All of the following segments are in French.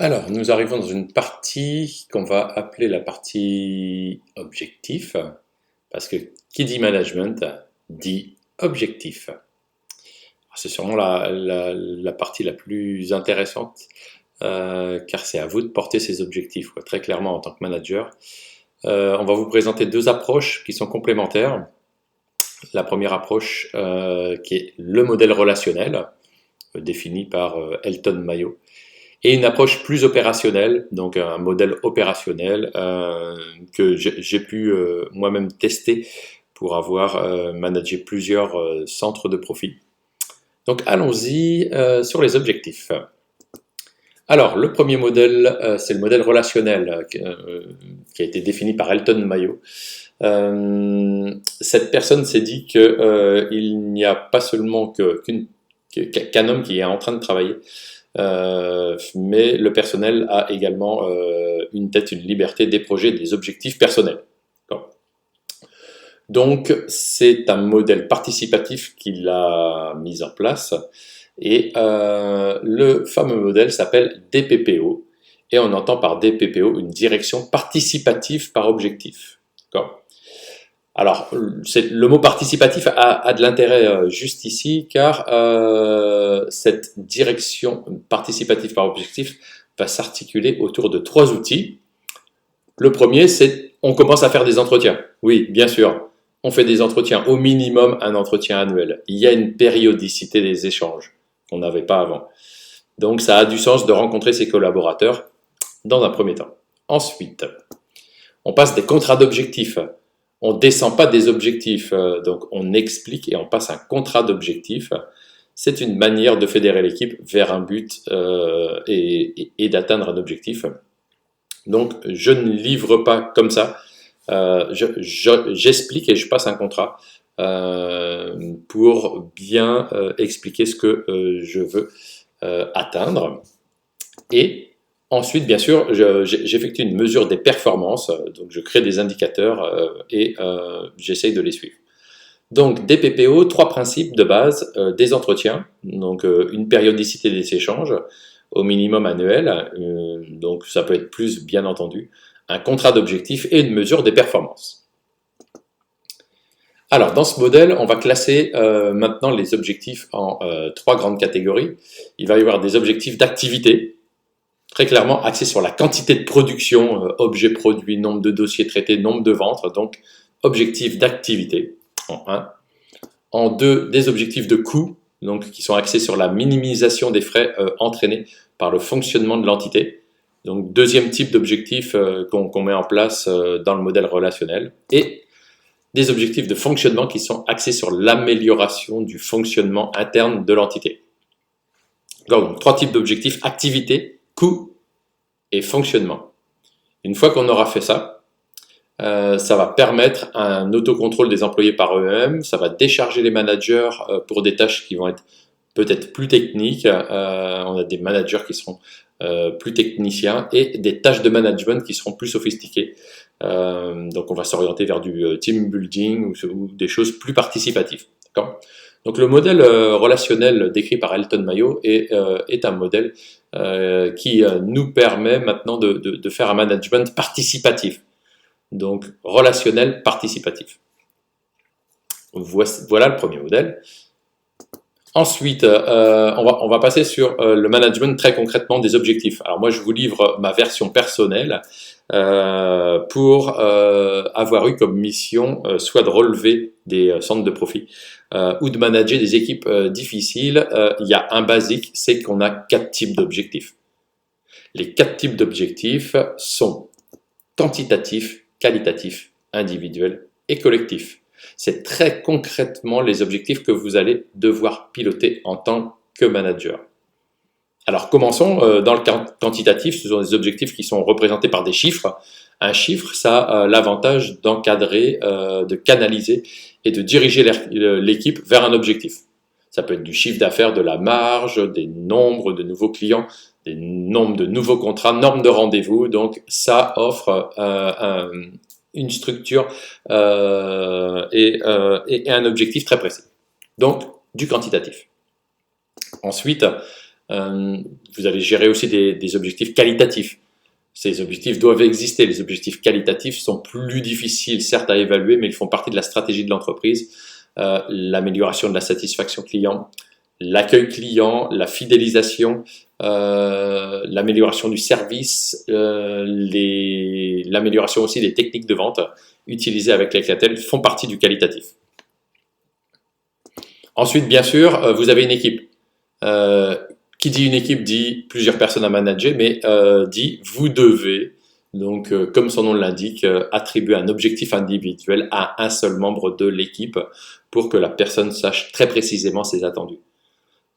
Alors, nous arrivons dans une partie qu'on va appeler la partie objectif, parce que qui dit management dit objectif. C'est sûrement la partie la plus intéressante, car c'est à vous de porter ces objectifs, quoi, très clairement en tant que manager. On va vous présenter deux approches qui sont complémentaires. La première approche qui est le modèle relationnel, défini par Elton Mayo, et une approche plus opérationnelle, donc un modèle opérationnel que j'ai pu moi-même tester pour avoir managé plusieurs centres de profit. Donc allons-y sur les objectifs. Alors, le premier modèle, c'est le modèle relationnel qui a été défini par Elton Mayo. Cette personne s'est dit qu'il n'y a pas seulement qu'un homme qui est en train de travailler, mais le personnel a également une tête, une liberté, des projets, des objectifs personnels. Donc, c'est un modèle participatif qu'il a mis en place. Et le fameux modèle s'appelle DPPO. Et on entend par DPPO une direction participative par objectif. Alors, le mot participatif a de l'intérêt juste ici, car cette direction participative par objectif va s'articuler autour de trois outils. Le premier, c'est on commence à faire des entretiens. Oui, bien sûr, on fait des entretiens, au minimum un entretien annuel. Il y a une périodicité des échanges qu'on n'avait pas avant. Donc, ça a du sens de rencontrer ses collaborateurs dans un premier temps. Ensuite, on passe des contrats d'objectifs. On ne descend pas des objectifs, donc on explique et on passe un contrat d'objectifs. C'est une manière de fédérer l'équipe vers un but et d'atteindre un objectif. Donc je ne livre pas comme ça, j'explique et je passe un contrat pour bien expliquer ce que je veux atteindre. Et ensuite, bien sûr, j'effectue une mesure des performances, donc je crée des indicateurs et j'essaye de les suivre. Donc, DPPO, trois principes de base, des entretiens, donc une périodicité des échanges, au minimum annuel, donc ça peut être plus, bien entendu, un contrat d'objectifs et une mesure des performances. Alors, dans ce modèle, on va classer maintenant les objectifs en trois grandes catégories. Il va y avoir des objectifs d'activité, très clairement axé sur la quantité de production, objets produits, nombre de dossiers traités, nombre de ventes, donc objectifs d'activité en 1. En 2, des objectifs de coût, donc qui sont axés sur la minimisation des frais entraînés par le fonctionnement de l'entité. Donc deuxième type d'objectif qu'on met en place dans le modèle relationnel. Et des objectifs de fonctionnement qui sont axés sur l'amélioration du fonctionnement interne de l'entité. Donc trois types d'objectifs: activité, coût et fonctionnement. Une fois qu'on aura fait ça, ça va permettre un autocontrôle des employés par eux-mêmes, ça va décharger les managers pour des tâches qui vont être peut-être plus techniques. On a des managers qui seront plus techniciens et des tâches de management qui seront plus sophistiquées. Donc on va s'orienter vers du team building ou des choses plus participatives. Donc le modèle relationnel décrit par Elton Mayo est un modèle qui nous permet maintenant de faire un management participatif. Donc relationnel participatif. Voilà le premier modèle. Ensuite, on va passer sur le management très concrètement des objectifs. Alors moi, je vous livre ma version personnelle pour avoir eu comme mission soit de relever des centres de profit ou de manager des équipes difficiles. Il y a un basique, c'est qu'on a 4 types d'objectifs. Les 4 types d'objectifs sont quantitatifs, qualitatifs, individuels et collectifs. C'est très concrètement les objectifs que vous allez devoir piloter en tant que manager. Alors commençons dans le quantitatif. Ce sont des objectifs qui sont représentés par des chiffres. Un chiffre, ça a l'avantage d'encadrer, de canaliser et de diriger l'équipe vers un objectif. Ça peut être du chiffre d'affaires, de la marge, des nombres de nouveaux clients, des nombres de nouveaux contrats, normes de rendez-vous. Donc ça offre une structure et un objectif très précis. Donc du quantitatif. Ensuite, Vous allez gérer aussi des objectifs qualitatifs. Ces objectifs doivent exister. Les objectifs qualitatifs sont plus difficiles, certes, à évaluer, mais ils font partie de la stratégie de l'entreprise. L'amélioration de la satisfaction client, l'accueil client, la fidélisation, l'amélioration du service, l'amélioration aussi des techniques de vente utilisées avec la clientèle font partie du qualitatif. Ensuite, bien sûr, vous avez une équipe. Qui dit une équipe dit plusieurs personnes à manager, mais dit vous devez, donc comme son nom l'indique, attribuer un objectif individuel à un seul membre de l'équipe pour que la personne sache très précisément ses attendus.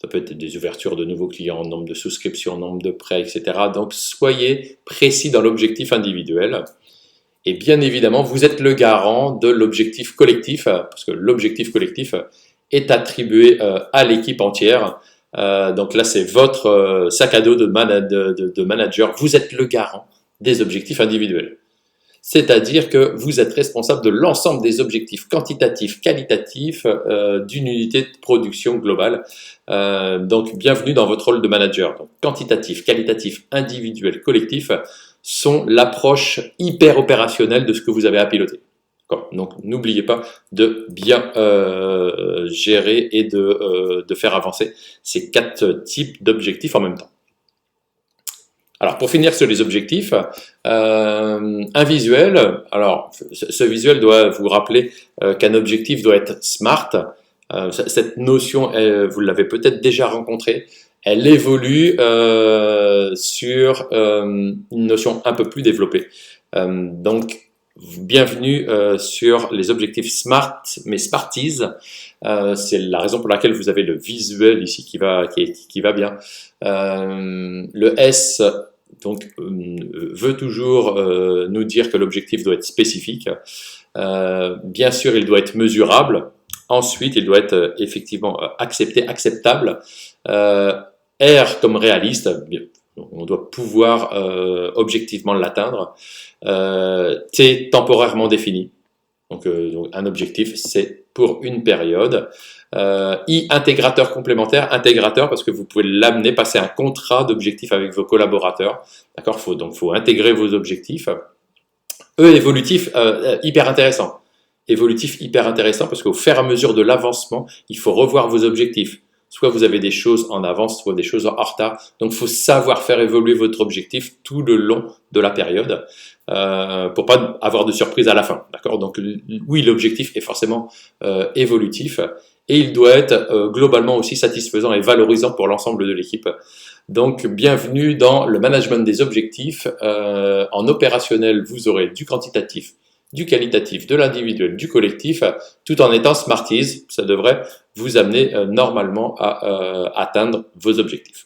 Ça peut être des ouvertures de nouveaux clients, nombre de souscriptions, nombre de prêts, etc. Donc soyez précis dans l'objectif individuel. Et bien évidemment, vous êtes le garant de l'objectif collectif, parce que l'objectif collectif est attribué à l'équipe entière. Donc là, c'est votre sac à dos de manager. Vous êtes le garant des objectifs individuels. C'est-à-dire que vous êtes responsable de l'ensemble des objectifs quantitatifs, qualitatifs d'une unité de production globale. Donc, bienvenue dans votre rôle de manager. Donc, quantitatif, qualitatif, individuel, collectif sont l'approche hyper opérationnelle de ce que vous avez à piloter. Donc, n'oubliez pas de bien gérer et de faire avancer ces 4 types d'objectifs en même temps. Alors, pour finir sur les objectifs, un visuel. Alors, ce visuel doit vous rappeler qu'un objectif doit être SMART. Cette notion, vous l'avez peut-être déjà rencontrée. Elle évolue sur une notion un peu plus développée. Donc, bienvenue sur les objectifs SMART, mais Smarties. C'est la raison pour laquelle vous avez le visuel ici qui va bien. Le S donc veut toujours nous dire que l'objectif doit être spécifique. Bien sûr, il doit être mesurable. Ensuite, il doit être effectivement acceptable. R comme réaliste. On doit pouvoir objectivement l'atteindre. T temporairement défini. Donc un objectif, c'est pour une période. I intégrateur complémentaire, intégrateur parce que vous pouvez l'amener, passer un contrat d'objectifs avec vos collaborateurs. D'accord, faut intégrer vos objectifs. E évolutif, hyper intéressant. Évolutif hyper intéressant parce qu'au fur et à mesure de l'avancement, il faut revoir vos objectifs. Soit vous avez des choses en avance, soit des choses en retard. Donc, il faut savoir faire évoluer votre objectif tout le long de la période pour pas avoir de surprise à la fin. D'accord ? Donc, oui, l'objectif est forcément évolutif et il doit être globalement aussi satisfaisant et valorisant pour l'ensemble de l'équipe. Donc, bienvenue dans le management des objectifs. En opérationnel, vous aurez du quantitatif, du qualitatif, de l'individuel, du collectif, tout en étant Smarties. Ça devrait vous amener normalement à atteindre vos objectifs.